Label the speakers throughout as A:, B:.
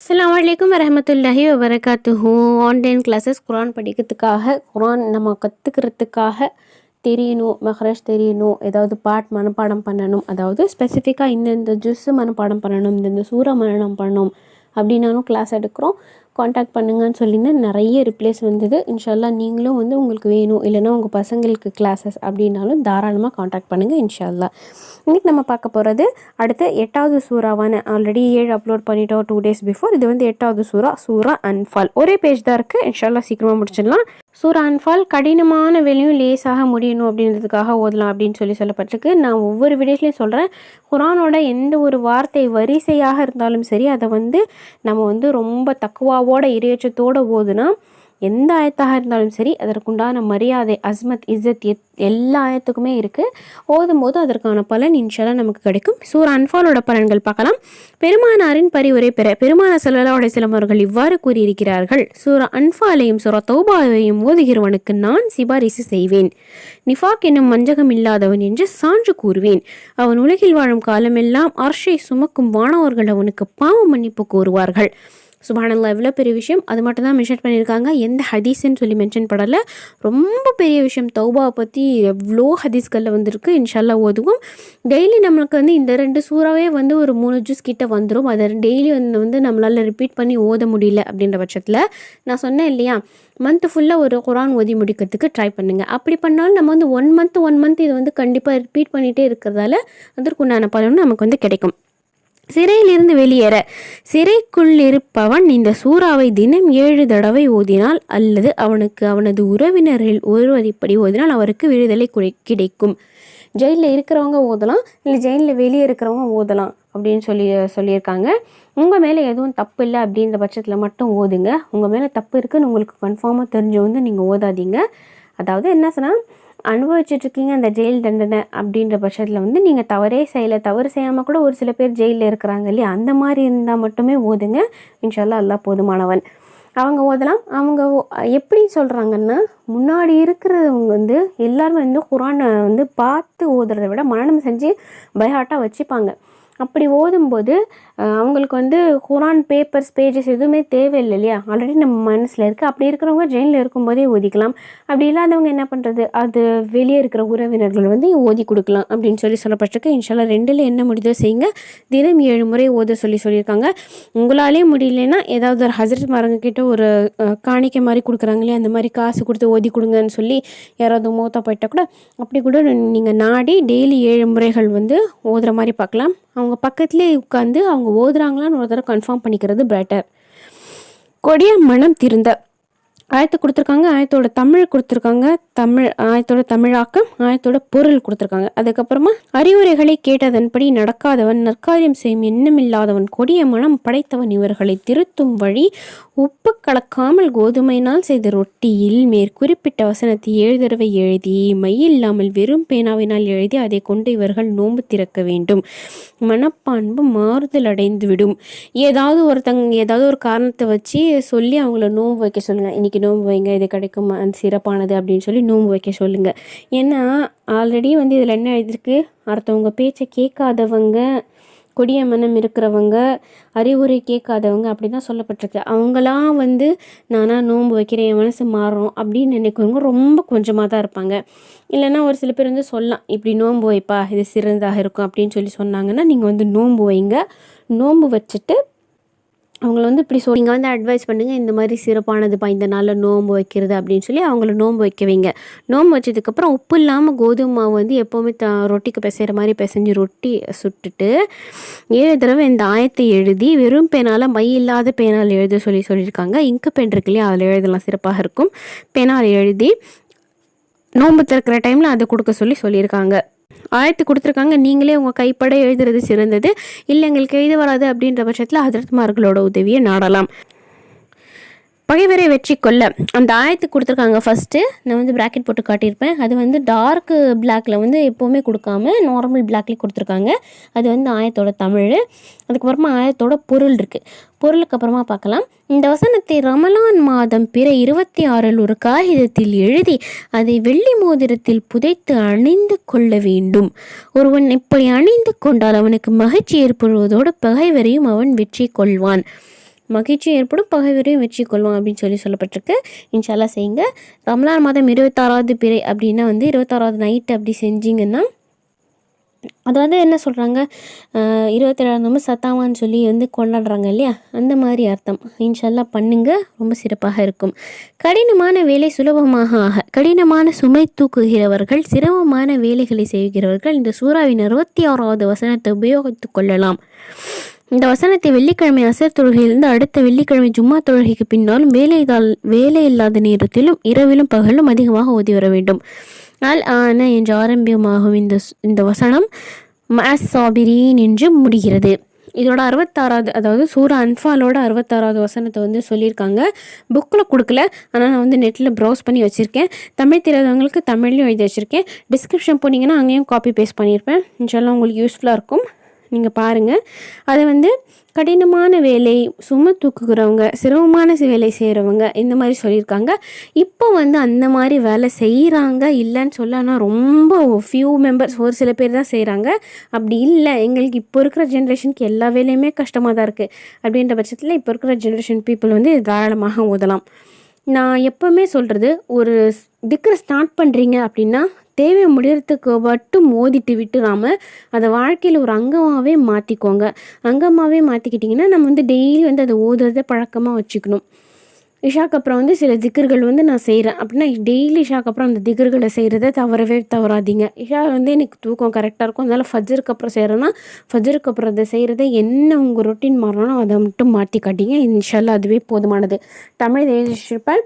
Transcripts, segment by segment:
A: அஸ்ஸலாமு அலைக்கும் வரஹ்மத்துல்லாஹி வபரகாத்துஹு. ஆன்லைன் கிளாஸஸ் குரான் படிக்கிறதுக்காக, குரான் நம்ம கற்றுக்கிறதுக்காக தெரியணும், மஹ்ரஜ் தெரியணும், ஏதாவது பாட் மனப்பாடம் பண்ணணும், அதாவது ஸ்பெசிஃபிக்காக இந்தந்த ஜுஸ்ஸு மனப்பாடம் பண்ணணும், இந்தந்த சூறா மனனம் பண்ணணும் அப்படின்னாலும் கிளாஸ் எடுக்கிறோம். காண்டாக்ட் பண்ணுங்கன்னு சொல்லியிருந்தேன். நிறைய ரிப்ளைஸ் வந்தது. இன்ஷால்லா நீங்களும் உங்களுக்கு வேணும், இல்லைன்னா உங்கள் பசங்களுக்கு கிளாஸஸ் அப்படின்னாலும் தாராளமாக காண்டாக்ட் பண்ணுங்கள் இன்ஷால்லா. இன்றைக்கி நம்ம பார்க்க போகிறது அடுத்த 8வது சூறாவான, ஆல்ரெடி 7 அப்லோட் பண்ணிட்டோம் 2 days பிஃபோர். இது 8வது சூறா அன்ஃபால். ஒரே பேஜ் தான் இருக்குது. இன்ஷால்லா சீக்கிரமாக முடிச்சிடலாம். சூறா அன்ஃபால் கடினமான வேலையும் லேசாக முடியணும் அப்படின்றதுக்காக ஓதலாம் அப்படின்னு சொல்லப்பட்டிருக்கு. நான் ஒவ்வொரு வீடியோஸ்லையும் சொல்கிறேன், குரானோட எந்த ஒரு வார்த்தை வரிசையாக இருந்தாலும் சரி, அதை நம்ம ரொம்ப தக்குவாவோட இறையச்சத்தோடு ஓதுனா, எந்த ஆயத்தாக இருந்தாலும் சரி அதற்குண்டான மரியாதை, அஸ்மத், இஸ்ஸத் எல்லா ஆயத்துக்குமே இருக்குது. ஓதும்போது அதற்கான பலன் இன்ஷால்லா நமக்கு கிடைக்கும். சூரா அன்ஃபாலோட பலன்கள் பார்க்கலாம். பெருமானாரின் பரிவுரை பெற பெருமானார் ஸல்லல்லாஹு அலைஹி வஸல்லம் அவர்கள் இவ்வாறு கூறியிருக்கிறார்கள்: சூரா அன்ஃபாலையும் சூரா தௌபாவையும் ஓதுகிறவனுக்கு நான் சிபாரிசு செய்வேன். நிஃபாக் என்னும் வஞ்சகம் இல்லாதவன் என்று சான்று கூறுவேன். அவன் உலகில் வாழும் காலமெல்லாம் அர்ஷை சுமக்கும் வானவர்கள் அவனுக்கு பாவ மன்னிப்பு கோருவார்கள். சுப்ஹானல்லாஹ், எவ்வளோ பெரிய விஷயம். அது மட்டும் தான் மென்ஷன் பண்ணியிருக்காங்க. எந்த ஹதீஸ்ன்னு சொல்லி மென்ஷன் பண்ணலை. ரொம்ப பெரிய விஷயம். தௌபாவை பற்றி எவ்வளோ ஹதீஸ்களில் வந்திருக்கு. இன்ஷால்லா ஓதுவோம். டெய்லி நம்மளுக்கு இந்த 2 சூறாவே ஒரு 3 ஜூஸ் கிட்ட வந்துடும். அதை டெய்லி நம்மளால் ரிப்பீட் பண்ணி ஓத முடியல அப்படின்ற பட்சத்தில், நான் சொன்னேன் இல்லையா, மந்த் ஃபுல்லாக ஒரு குரான் ஓதி முடிக்கிறதுக்கு ட்ரை பண்ணுங்கள். அப்படி பண்ணாலும் நம்ம 1 மந்த் இது கண்டிப்பாக ரிப்பீட் பண்ணிகிட்டே இருக்கிறதால அதற்குண்டான பலனும் நமக்கு கிடைக்கும். சிறையிலிருந்து வெளியேற சிறைக்குள் இருப்பவன் இந்த சூறாவை தினம் 7 தடவை ஓதினால், அல்லது அவனுக்கு அவனது உறவினரில் ஒருவர் இப்படி ஓதினால் அவருக்கு விடுதலை கிடைக்கும். ஜெயிலில் இருக்கிறவங்க ஓதலாம், இல்லை ஜெயிலில் வெளியே இருக்கிறவங்க ஓதலாம் அப்படின்னு சொல்லியிருக்காங்க. உங்கள் மேலே எதுவும் தப்பு இல்லை அப்படின்ற பட்சத்தில் மட்டும் ஓதுங்க. உங்கள் மேலே தப்பு இருக்குன்னு உங்களுக்கு கன்ஃபார்மாக தெரிஞ்சு நீங்கள் ஓதாதீங்க. அதாவது என்ன சொன்னால், அனுபவிச்சுட்ருக்கீங்க அந்த ஜெயில் தண்டனை அப்படின்ற பட்சத்தில் நீங்கள் தவறே செய்யலை, தவறு செய்யாமல் கூட ஒரு சில பேர் ஜெயிலில் இருக்கிறாங்க இல்லையா, அந்த மாதிரி இருந்தால் மட்டுமே ஓதுங்க. இன்ஷால்லா அல்லாஹ் போதுமானவன். அவங்க ஓதலாம். அவங்க எப்படி சொல்கிறாங்கன்னா, முன்னாடி இருக்கிறவங்க எல்லாருமே குரானை பார்த்து ஓதுறதை விட மனனம் செஞ்சு பைஹாட்டாக வச்சுப்பாங்க. அப்படி ஓதும்போது அவங்களுக்கு குரான் பேப்பர்ஸ், பேஜஸ் எதுவுமே தேவையில்லை இல்லையா, ஆல்ரெடி நம்ம மனசில் இருக்குது. அப்படி இருக்கிறவங்க ஜெயிலில் இருக்கும்போதே ஓதிக்கலாம். அப்படி இல்லாதவங்க என்ன பண்ணுறது, அது வெளியே இருக்கிற உறவினர்கள் ஓதி கொடுக்கலாம் அப்படின்னு சொல்லப்பட்டிருக்கு. இன்ஷால்லா 2ல் என்ன முடியுதோ செய்யுங்க. தினம் 7 முறை ஓத சொல்லியிருக்காங்க. உங்களாலே முடியலன்னா ஏதாவது ஒரு ஹசரத் மாரங்க கிட்ட ஒரு காணிக்கை மாதிரி கொடுக்குறாங்க இல்லையா, அந்த மாதிரி காசு கொடுத்து ஓதி கொடுங்கன்னு சொல்லி யாராவது மூத்தா போயிட்டால் கூட அப்படி கூட நீங்கள் நாடி டெய்லி 7 முறைகள் ஓதுற மாதிரி பார்க்கலாம். அவங்க பக்கத்துலேயே உட்காந்து அவங்க ஓதுறாங்களான்னு ஒரு தடவை கன்ஃபார்ம் பண்ணிக்கிறது பெட்டர். கொடிய மனம் திருந்த ஆயத்தை கொடுத்துருக்காங்க. ஆயத்தோட தமிழ் கொடுத்துருக்காங்க. ஆயத்தோட தமிழாக்கம், ஆயத்தோட பொருள் கொடுத்துருக்காங்க. அதுக்கப்புறமா அறிவுரைகளை கேட்டதன்படி நடக்காதவன், நற்காரியம் செய்யும் எண்ணமில்லாதவன், கொடிய மனம் படைத்தவன், இவர்களை திருத்தும் வழி உப்பு கலக்காமல் கோதுமையினால் செய்த ரொட்டியில் மேற்குறிப்பிட்ட வசனத்தை 7 தடவை எழுதி, மையில்லாமல் வெறும் பேனாவினால் எழுதி அதை கொண்டு இவர்கள் நோன்பு திறக்க வேண்டும். மனப்பான்பு மாறுதல் அடைந்துவிடும். ஏதாவது ஒரு காரணத்தை வச்சு சொல்லி அவங்கள நோன்பு வைக்க சொல்லுங்கள். இன்னைக்கு நோன்பு வைங்க, இது கிடைக்கும், அந்த சிறப்பானது அப்படின்னு சொல்லி நோன்பு வைக்க சொல்லுங்கள். ஏன்னா ஆல்ரெடி இதில் என்ன எழுதிருக்கு, அடுத்தவங்க பேச்சை கேட்காதவங்க, கொடிய மனம் இருக்கிறவங்க, அறிவுரை கேட்காதவங்க அப்படி தான் சொல்லப்பட்டிருக்கு. அவங்களாம் நானாக நோன்பு வைக்கிறேன், என் மனசு மாறும் அப்படின்னு நினைக்கிறவங்க ரொம்ப கொஞ்சமாக தான் இருப்பாங்க. இல்லைன்னா ஒரு சில பேர் சொல்லலாம், இப்படி நோன்பு வைப்பா, இது சிறந்ததாக இருக்கும் அப்படின்னு சொன்னாங்கன்னா நீங்கள் நோன்பு வைங்க. நோன்பு வச்சுட்டு அவங்கள இப்படி நீங்கள் அட்வைஸ் பண்ணுங்கள், இந்த மாதிரி சிறப்பானதுப்பா இந்த நாளில் நோன்பு வைக்கிறது அப்படின்னு சொல்லி அவங்கள நோன்பு வைக்க வைங்க. நோன்பு வச்சதுக்கப்புறம் உப்பு இல்லாமல் கோதுமை மாவு எப்போவுமே ரொட்டிக்கு பிசைகிற மாதிரி பிசைஞ்சு ரொட்டி சுட்டுட்டு 7 தடவை இந்த ஆயத்தை எழுதி வெறும் பேனால், மை இல்லாத பேனால் எழுத சொல்லியிருக்காங்க. இங்கு பென் இருக்கு இல்லையா, அதில் எழுதலாம், சிறப்பாக இருக்கும். பேனால் எழுதி நோன்பு திறக்கிற டைமில் அதை கொடுக்க சொல்லியிருக்காங்க. ஆயத்து கொடுத்துருக்காங்க. நீங்களே உங்கள் கைப்பட எழுதுறது சிறந்தது. இல்லை எங்களுக்கு எழுத வராது அப்படின்ற பட்சத்தில் ஹஜ்ரத்மார்களோட உதவியை நாடலாம். பகைவரை வெற்றி கொள்ள அந்த ஆயத்து கொடுத்துருக்காங்க. ஃபஸ்ட்டு நான் ப்ராக்கெட் போட்டு காட்டியிருப்பேன். அது டார்க் பிளாக்கில் எப்போவுமே கொடுக்காம நார்மல் பிளாக்லேயே கொடுத்துருக்காங்க. அது ஆயத்தோட தமிழ். அதுக்கப்புறமா ஆயத்தோட பொருள் இருக்குது. பொருளுக்கு அப்புறமா பார்க்கலாம். இந்த வசனத்தை ரமலான் மாதம் பிற 26 ஒரு காகிதத்தில் எழுதி அதை வெள்ளி மோதிரத்தில் புதைத்து அணிந்து கொள்ள வேண்டும். ஒருவன் இப்படி அணிந்து கொண்டால் அவனுக்கு மகிழ்ச்சி ஏற்படுவதோடு பகைவரையும் அவன் வெற்றி கொள்வான். மகிழ்ச்சியும் ஏற்படும், பகைவரையும் வெற்றி கொள்வோம் அப்படின்னு சொல்லப்பட்டிருக்கு. இன்ஷா அல்லாஹ் செய்யுங்க. ரமலான் மாதம் 26வது பிறை அப்படின்னா வந்து 26வது நைட்டு அப்படி செஞ்சிங்கன்னா அது வந்து என்ன சொல்கிறாங்க, 27ஆம் நோன்பு சத்தாவான்னு சொல்லி வந்து கொண்டாடுறாங்க இல்லையா, அந்த மாதிரி அர்த்தம். இன்ஷா அல்லாஹ் பண்ணுங்க, ரொம்ப சிறப்பாக இருக்கும். கடினமான வேலை சுலபமாக ஆக, கடினமான சுமை தூக்குகிறவர்கள், சிரமமான வேலைகளை செய்கிறவர்கள் இந்த சூறாவின் 66வது வசனத்தை உபயோகித்து கொள்ளலாம். இந்த வசனத்தை வெள்ளிக்கிழமை அசர் தொழுகையிலிருந்து அடுத்த வெள்ளிக்கிழமை ஜும்மா தொழுகைக்கு பின்னாலும் வேலை இல்லாத நேரத்திலும் இரவிலும் பகலும் அதிகமாக ஓதி வர வேண்டும். அல் ஆன என்று ஆரம்பியமாகும் இந்த வசனம் மஅஸ்ஸாபிரீன் என்று முடிகிறது. இதோட 66வது, அதாவது சூரா அன்ஃபாலோட 66வது வசனத்தை வந்து சொல்லியிருக்காங்க. புக்கில் கொடுக்கல, ஆனால் நான் வந்து நெட்டில் ப்ரௌஸ் பண்ணி வச்சுருக்கேன். தமிழ் தெரியாதவங்களுக்கு தமிழ்லையும் எழுதி வச்சுருக்கேன். டிஸ்கிரிப்ஷன் போனீங்கன்னா அங்கேயும் காப்பி பேஸ்ட் பண்ணியிருப்பேன். இன்ஷால்லாம் உங்களுக்கு யூஸ்ஃபுல்லாக இருக்கும், நீங்கள் பாருங்கள். அதை வந்து கடினமான வேலை, சுமை தூக்குகிறவங்க, சிரமமான வேலை செய்கிறவங்க, இந்த மாதிரி சொல்லியிருக்காங்க. இப்போ வந்து அந்த மாதிரி வேலை செய்கிறாங்க இல்லைன்னு சொல்ல, ஆனால் ரொம்ப ஃபியூ மெம்பர்ஸ், ஒரு சில பேர் தான் செய்கிறாங்க. அப்படி இல்லை, எங்களுக்கு இப்போ இருக்கிற ஜென்ரேஷனுக்கு எல்லா வேலையுமே கஷ்டமாக தான் இருக்குது அப்படின்ற பட்சத்தில் இப்போ இருக்கிற ஜென்ரேஷன் பீப்புள் வந்து தாராளமாக ஓதலாம். நான் எப்போவுமே சொல்கிறது, ஒரு திக்ரை ஸ்டார்ட் பண்ணுறீங்க அப்படின்னா தேவை முடியறதுக்கு மட்டும் ஓதிட்டு விட்டுறாமல் அதை வாழ்க்கையில் ஒரு அங்கமாகவே மாற்றிக்கோங்க. அங்கமாகவே மாற்றிக்கிட்டிங்கன்னா நம்ம வந்து டெய்லி வந்து அதை ஓதுறதை பழக்கமாக வச்சுக்கணும். இஷாக்கு அப்புறம் வந்து சில திக்கர்கள் வந்து நான் செய்கிறேன் அப்படின்னா டெய்லி இஷாக்கு அப்புறம் அந்த திக்கர்களை செய்கிறத தவறாதீங்க. இஷா வந்து எனக்கு தூக்கம் கரெக்டாக இருக்கும், அதனால் ஃபஜ்ருக்கு அப்புறம் செய்கிறேன்னா ஃபஜ்ருக்கு அப்புறம் அதை செய்கிறத என்ன உங்கள் ரொட்டீன் மாறணும் அதை மட்டும் மாற்றி காட்டிங்க. இன்ஷால்லா அதுவே போதுமானது. தமிழ் எழுதிச்சிருப்பேன்,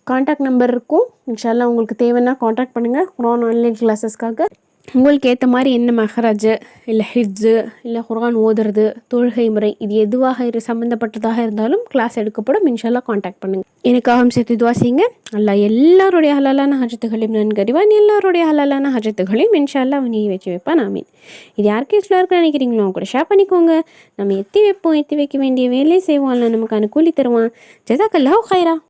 A: காண்டாக்ட் நம்பர் இருக்கும். இன்ஷால்லா உங்களுக்கு தேவைன்னா காண்டாக்ட் பண்ணுங்கள். குரான் ஆன்லைன் கிளாஸஸ்க்காக உங்களுக்கு ஏற்ற மாதிரி என்ன மஹராஜு இல்லை ஹிஃப்ஸு இல்லை குரான் ஓதுறது, தொழுகை முறை, இது எதுவாக சம்மந்தப்பட்டதாக இருந்தாலும் கிளாஸ் எடுக்கப்படும். இன்ஷால்லா காண்டாக்ட் பண்ணுங்கள். எனக்காகவும் சேர்த்து துவா செய்யுங்க. அல்லாஹ் எல்லாருடைய ஹலாலான ஹஜத்துகளையும் நன்கறிவான், எல்லாருடைய ஹலாலான ஹஜத்துகளையும் இன்ஷால்லா நீ வச்சு வைப்பான். ஆமீன். இது யாருக்கு யூஸ்ஃபுல்லாக இருக்குன்னு நினைக்கிறீங்களோ அவங்க கூட ஷேர் பண்ணிக்கோங்க. நம்ம எத்தி வைக்க வேண்டிய வேலையை செய்வோம், அல்ல நமக்கு அனுகூலி தருவான். ஜஸாக்கல்லாஹு கைரா.